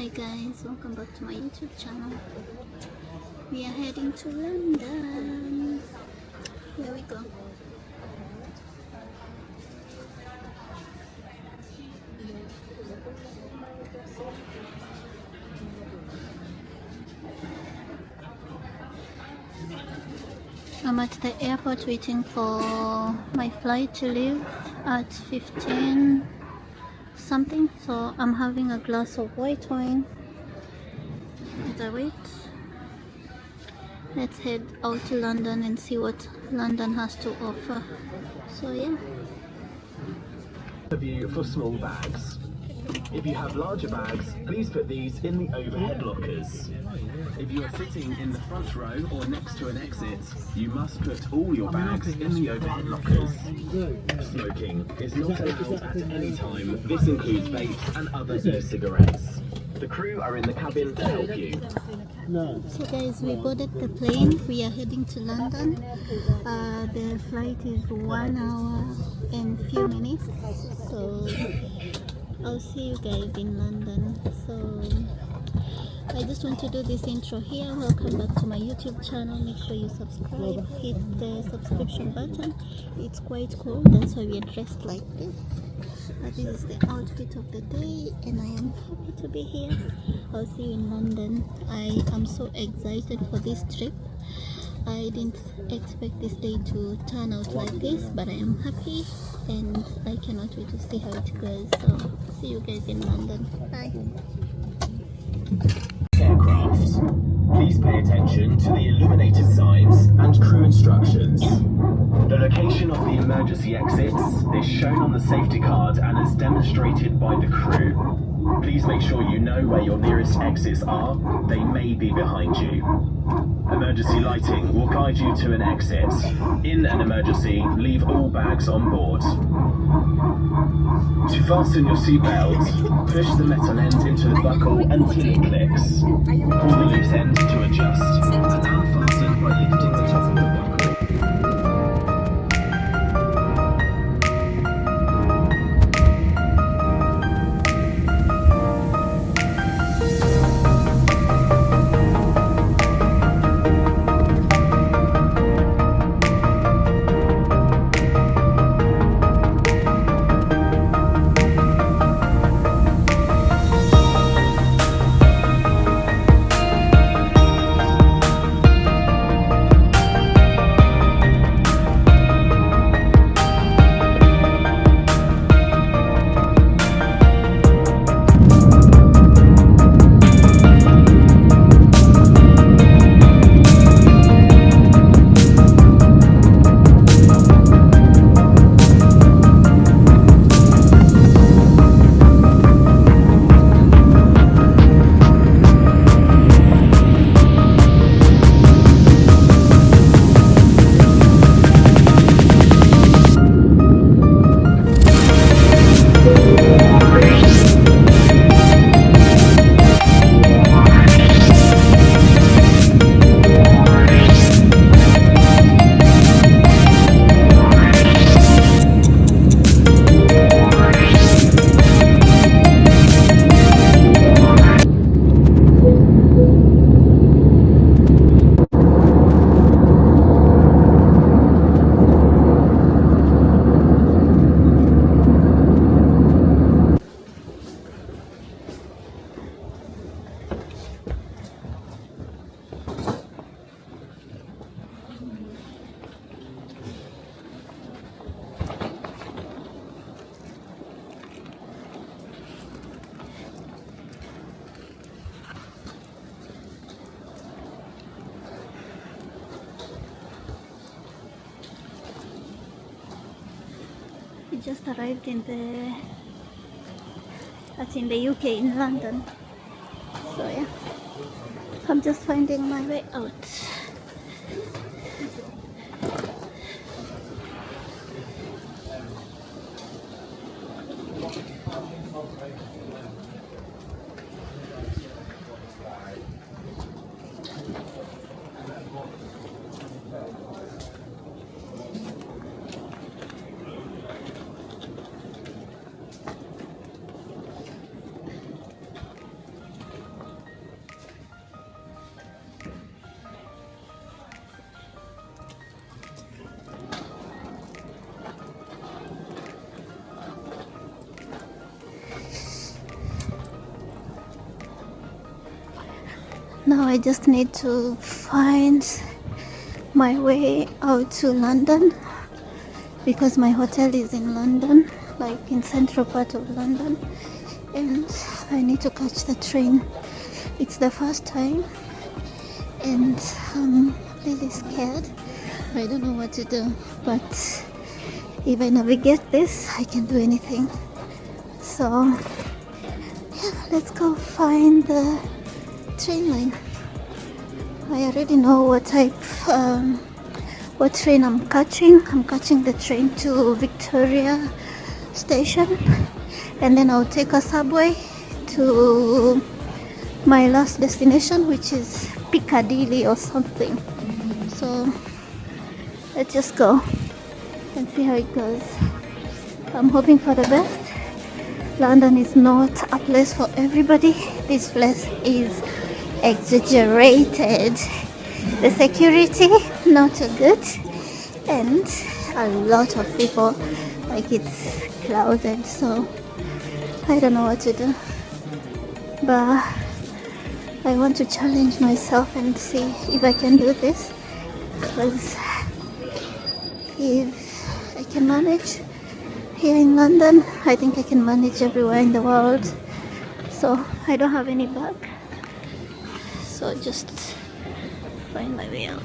Hi guys, welcome back to my YouTube channel. We are heading to London. Here we go. I'm at the airport waiting for my flight to leave at 15 something, so I'm having a glass of white wine as I wait. Let's head out to London and see what London has to offer. So yeah. View for small bags. If you have larger bags, please put these in the overhead lockers. If you are sitting in the front row or next to an exit, you must put all your bags in the overhead lockers. Smoking is not allowed at any time. This includes vapes and other e-cigarettes. The crew are in the cabin to help you. So guys, we boarded the plane. We are heading to London. The flight is 1 hour and few minutes. So I'll see you guys in London. So I just want to do this intro here. Welcome back to my YouTube channel. Make sure you subscribe, hit the subscription button. It's quite cool, that's why we are dressed like this. This is the outfit of the day and I am happy to be here. I'll see you in London. I am so excited for this trip. I didn't expect this day to turn out like this, but I am happy and I cannot wait to see how it goes. So see you guys in London. Bye. Aircraft. Please pay attention to the illuminated signs and crew instructions. The location of the emergency exits is shown on the safety card and is demonstrated by the crew. Please make sure you know where your nearest exits are. They may be behind you. Emergency lighting will guide you to an exit. In an emergency, leave all bags on board. To fasten your seatbelt, push the metal end into the buckle until it clicks. Pull the loose end to adjust, and unfasten by lifting the top of the buckle. We just arrived in the UK, in London. So yeah, I'm just finding my way out. Now I just need to find my way out to London, because my hotel is in London, like in central part of London, and I need to catch the train. It's the first time and I'm really scared. I don't know what to do, but if I navigate this, I can do anything. So yeah, let's go find the train line. I already know what train I'm catching. I'm catching the train to Victoria Station, and then I'll take a subway to my last destination, which is Piccadilly or something. So let's just go and see how it goes. I'm hoping for the best. London is not a place for everybody. This place is exaggerated. The security not so good, and a lot of people, like it's crowded. So I don't know what to do, but I want to challenge myself and see if I can do this, because if I can manage here in London, I think I can manage everywhere in the world. So I don't have any bag, so just find my way out.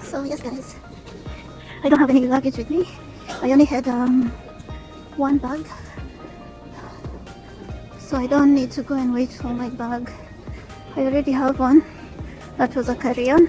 So yes guys, I don't have any luggage with me. I only had one bag, so I don't need to go and wait for my bag. I already have one. That was a carry-on,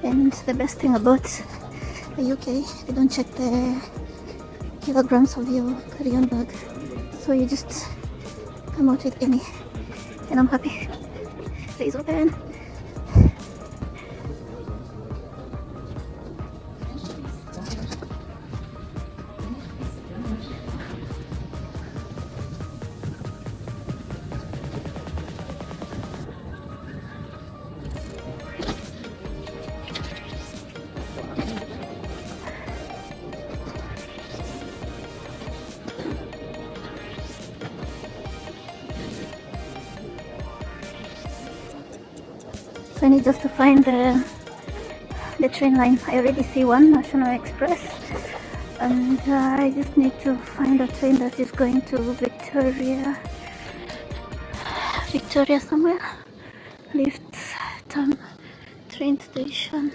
and the best thing about the UK, they don't check the kilograms of your carry-on bag, so you just come out with any, and I'm happy. Please open. So I need just to find the train line. I already see one, National Express, and I just need to find a train that is going to Victoria somewhere. Lift train station,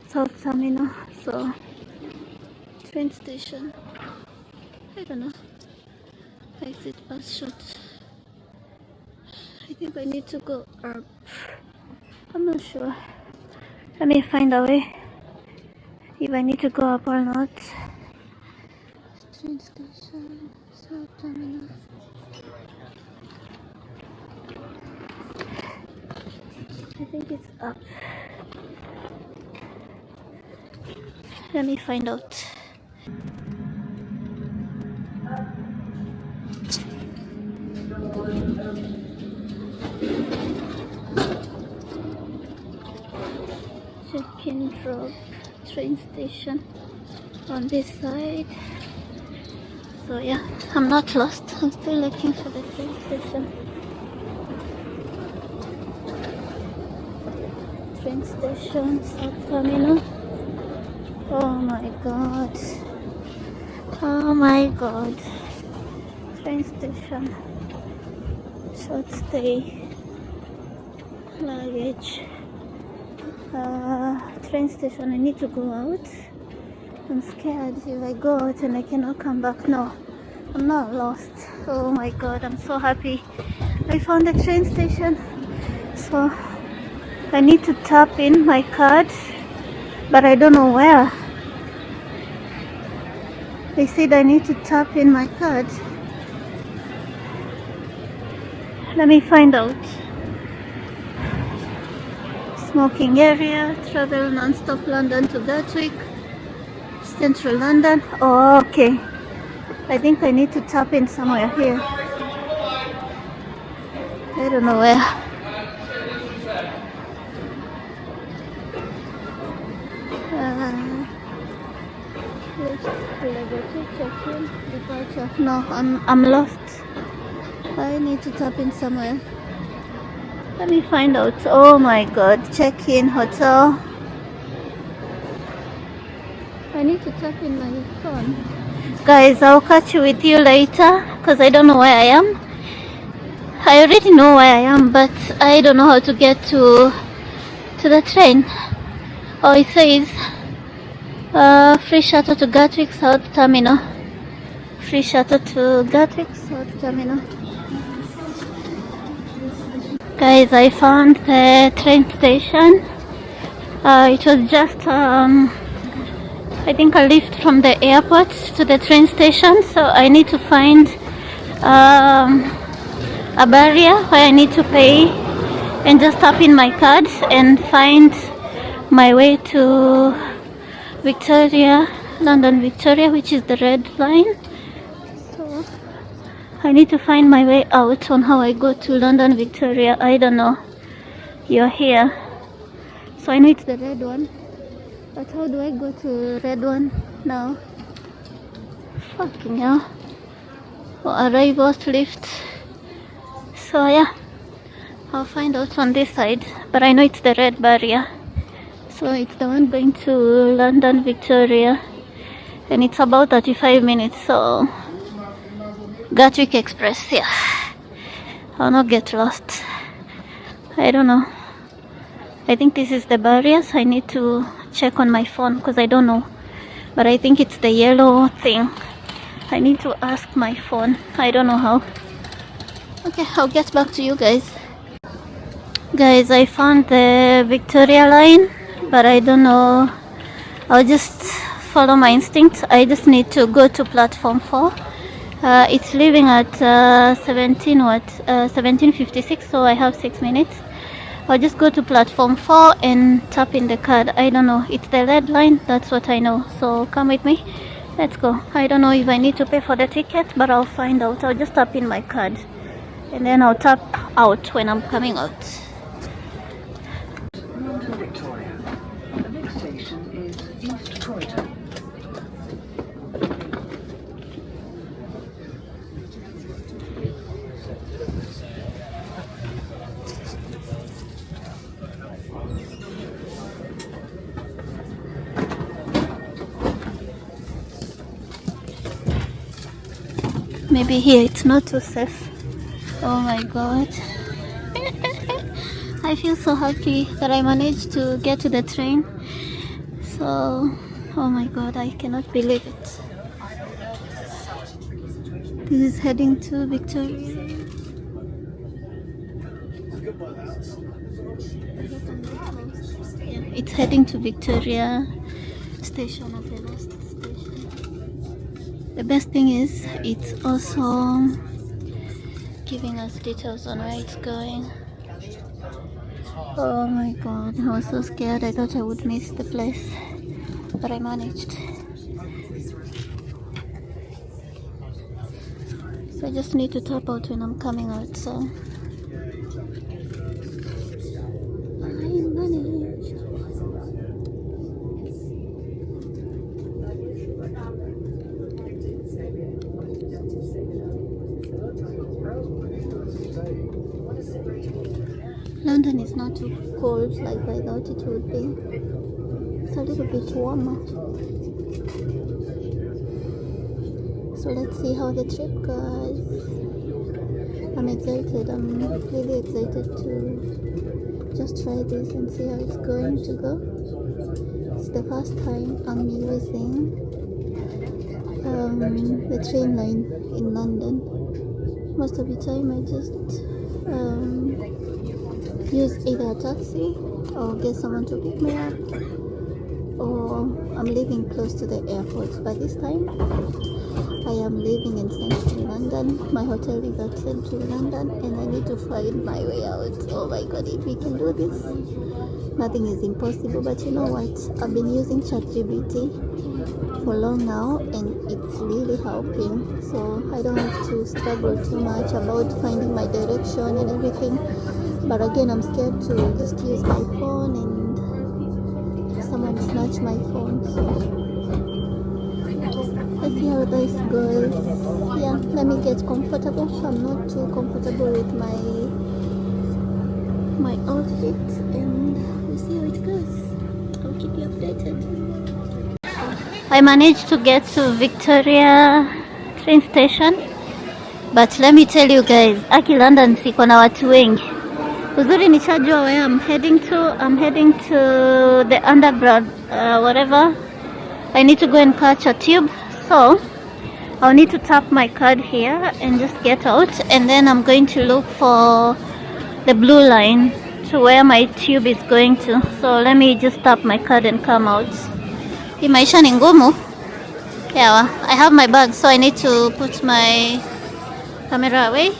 South Terminal. So train station, I don't know, exit bus shot. I think I need to go up. I'm not sure. Let me find a way if I need to go up or not. Train station, South Terminal. I think it's up. Let me find out. Check-in drop train station on this side. So yeah, I'm not lost. I'm still looking for the train station. Train station, South Terminal. Oh my god. Oh my god. Train station. Short stay. Luggage. Train station. I need to go out. I'm scared if I go out and I cannot come back. No, I'm not lost. Oh my god, I'm so happy I found the train station. So I need to tap in my card, but I don't know where. They said I need to tap in my card. Let me find out. Smoking area, travel non-stop London to Gatwick, Central London. Oh, okay. I think I need to tap in somewhere here. I don't know where. Level 2 check-in, departure. No, I'm lost. I need to tap in somewhere. Let me find out. Oh my god, check-in hotel. I need to tap in my phone. Guys, I'll catch you with you later because I don't know where I am. I already know where I am, but I don't know how to get to the train. Oh, it says free shuttle to Gatwick South Terminal. Free shuttle to Gatwick South Terminal. Guys, I found the train station. It was just I think a lift from the airport to the train station, so I need to find a barrier where I need to pay and just tap in my card and find my way to Victoria, London Victoria, which is the red line. So I need to find my way out on how I go to London Victoria. I don't know. You're here. So I know it's the red one. But how do I go to red one now? Fucking hell. Oh, arrivals lift. So yeah, I'll find out on this side. But I know it's the red barrier. So it's the one going to London Victoria. And it's about 35 minutes, so Gatwick Express, yeah. I'll not get lost. I don't know. I think this is the barriers. I need to check on my phone because I don't know. But I think it's the yellow thing. I need to ask my phone. I don't know how. Okay, I'll get back to you guys. Guys, I found the Victoria line, but I don't know. I'll just follow my instinct. I just need to go to platform 4. It's leaving at 17:56, so I have 6 minutes. I'll just go to platform 4 and tap in the card. I don't know. It's the red line. That's what I know. So come with me. Let's go. I don't know if I need to pay for the ticket, but I'll find out. I'll just tap in my card. And then I'll tap out when I'm coming out. Victoria. The next station is East Croydon. Maybe here it's not too safe. Oh my god. I feel so happy that I managed to get to the train. So, oh my god, I cannot believe it. This is heading to Victoria. Yeah, it's heading to Victoria Station of the last station. The best thing is it's also giving us details on where it's going. Oh my god, I was so scared. I thought I would miss the place, but I managed. So I just need to tap out when I'm coming out, so I managed. London is not too cold like I thought it would be. It's a little bit warmer. So let's see how the trip goes. I'm excited. I'm really excited to just try this and see how it's going to go. It's the first time I'm using the train line in London. Most of the time I just use either a taxi or get someone to pick me up, or I'm living close to the airport. But this time I am living in central London. My hotel is at central London and I need to find my way out. Oh my god, if we can do this, nothing is impossible. But you know what, I've been using ChatGPT for long now and it's really helping, so I don't have to struggle too much about finding my direction and everything. But again, I'm scared to just use my phone and someone snatch my phone. So Let's see how this goes. Yeah, let me get comfortable. I'm not too comfortable with my outfit, and we'll see how it goes. I'll keep you updated. I managed to get to Victoria train station, but let me tell you guys, Aki London siko na watu wengi. Uzuri nishajua where I'm heading to. I'm heading to the underground, whatever. I need to go and catch a tube, so I'll need to tap my card here and just get out, and then I'm going to look for the blue line to where my tube is going to. So let me just tap my card and come out. Hii maisha ni ngumu. Yeah, I have my bag, so I need to put my camera away.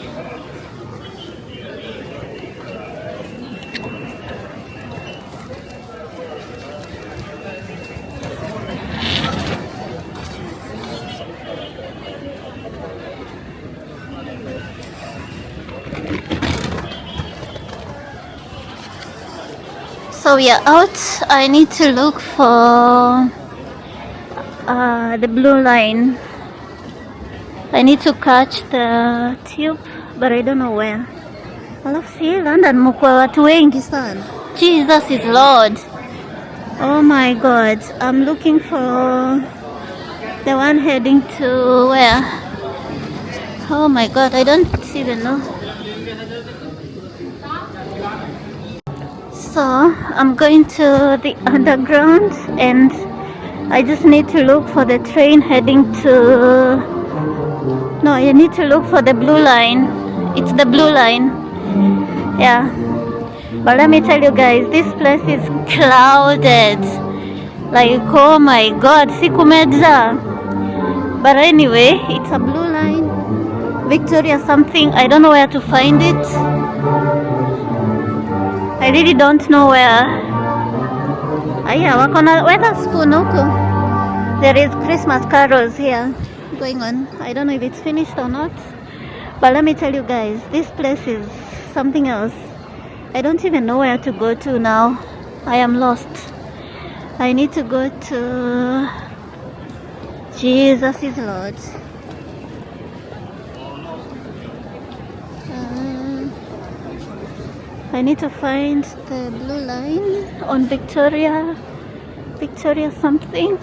So we are out. I need to look for the blue line. I need to catch the tube, but I don't know where. Alafu si London mko watu wengi sana. Jesus is Lord. Oh my God. I'm looking for the one heading to where? Oh my God, I don't even know. So I'm going to the underground, and I just need to look for the train heading to... No, you need to look for the blue line. It's the blue line. Yeah. But let me tell you guys, this place is clouded. Like, oh my God, sikumedza. But anyway, it's a blue line. Victoria something. I don't know where to find it. I really don't know where. Aya, wako na weather spoon huko. There is Christmas carols here going on. I don't know if it's finished or not. But let me tell you guys, this place is something else. I don't even know where to go to now. I am lost. I need to go to... Jesus is Lord. I need to find the blue line on Victoria something.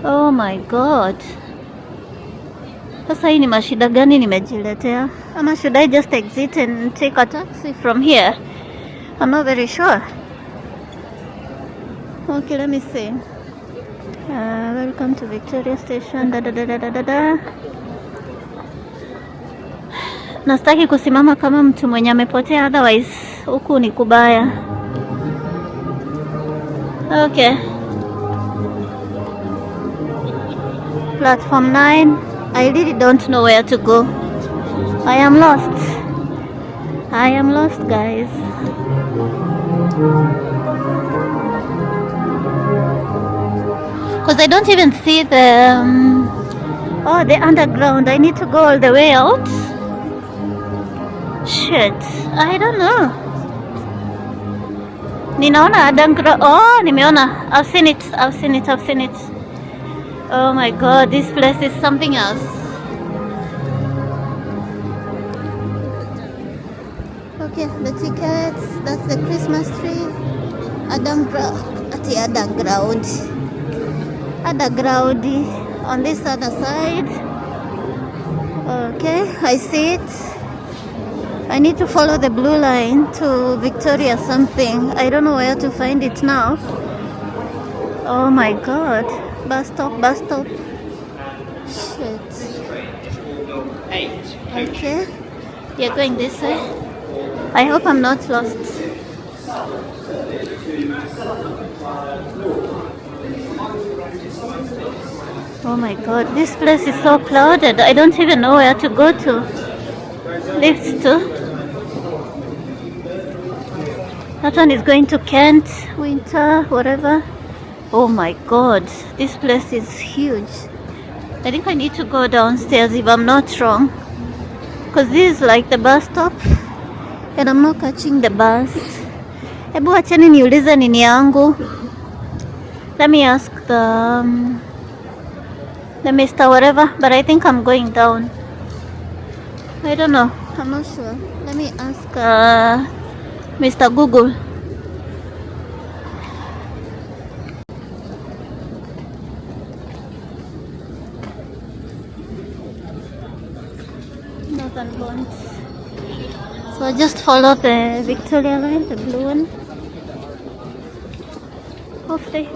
Oh my God. Sasa hii ni mashida gani nimejiletea? Ama should I just exit and take a taxi from here? I'm not very sure. Okay, let me see. Welcome to Victoria Station. Nastaki kusimama kama mtu mwenye amepotea, otherwise huku ni kubaya. Okay. Platform 9. I really don't know where to go. I am lost. I am lost, guys. Because I don't even see the... the underground. I need to go all the way out. Shit, I don't know. Ninaona underground. Oh, nimeona. I've seen it. Oh my God, this place is something else. Okay, the tickets. That's the Christmas tree. Underground. On this other side. Okay, I see it. I need to follow the blue line to Victoria something. I don't know where to find it now. Oh my God. Bus stop. Shit. Okay. You're going this way. I hope I'm not lost. Oh my God. This place is so crowded. I don't even know where to go to. Lifts to. That one is going to Kent, Winter, whatever. Oh my God, this place is huge. I think I need to go downstairs if I'm not wrong, because this is like the bus stop and I'm not catching the bus. Hebu acheni niulize nini yangu. Let me ask the the Mr. whatever, but I think I'm going down. I don't know. I'm not sure. Let me ask Mr. Google. Northern Bonds. So I just follow the Victoria line, the blue one. Hopefully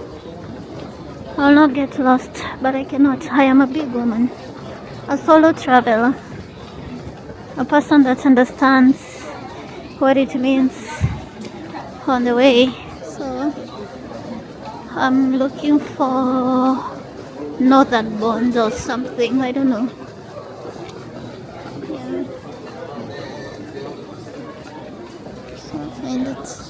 I'll not get lost, but I cannot. I am a big woman, a solo traveler, a person that understands what it means on the way. So I'm looking for Northern Bonds or something, I don't know. Yeah. So I'll find it.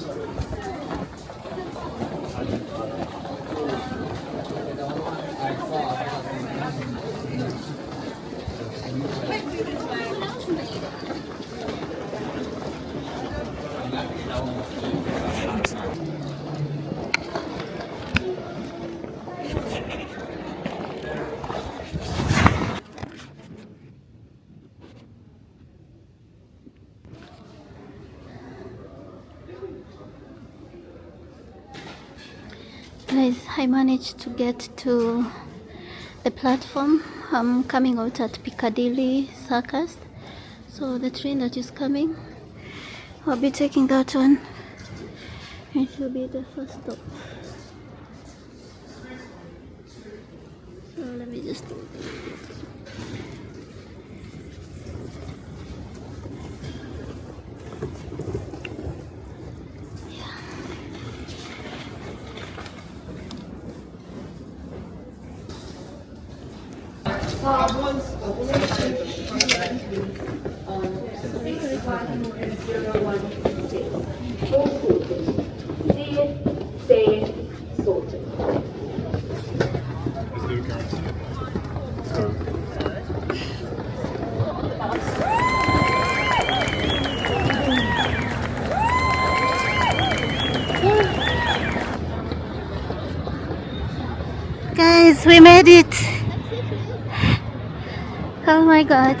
Guys, I managed to get to the platform. I'm coming out at Piccadilly Circus. So the train that is coming, I'll be taking that one. It will be the first stop. So let me just do this. Guys, we made it. Oh my god.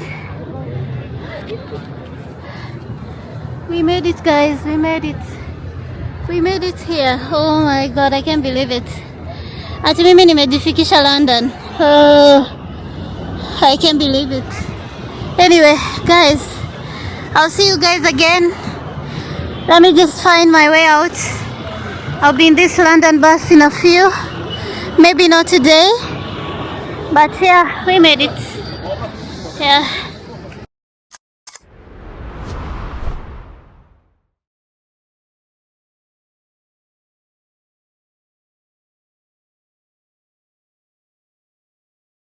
We made it, guys. We made it. We made it here. Oh my god, I can't believe it. Ati mimi nimejifikisha London. Oh, I can't believe it. Anyway, guys, I'll see you guys again. Let me just find my way out. I'll be in this London bus in a few. Maybe not today, but yeah, we made it. Yeah.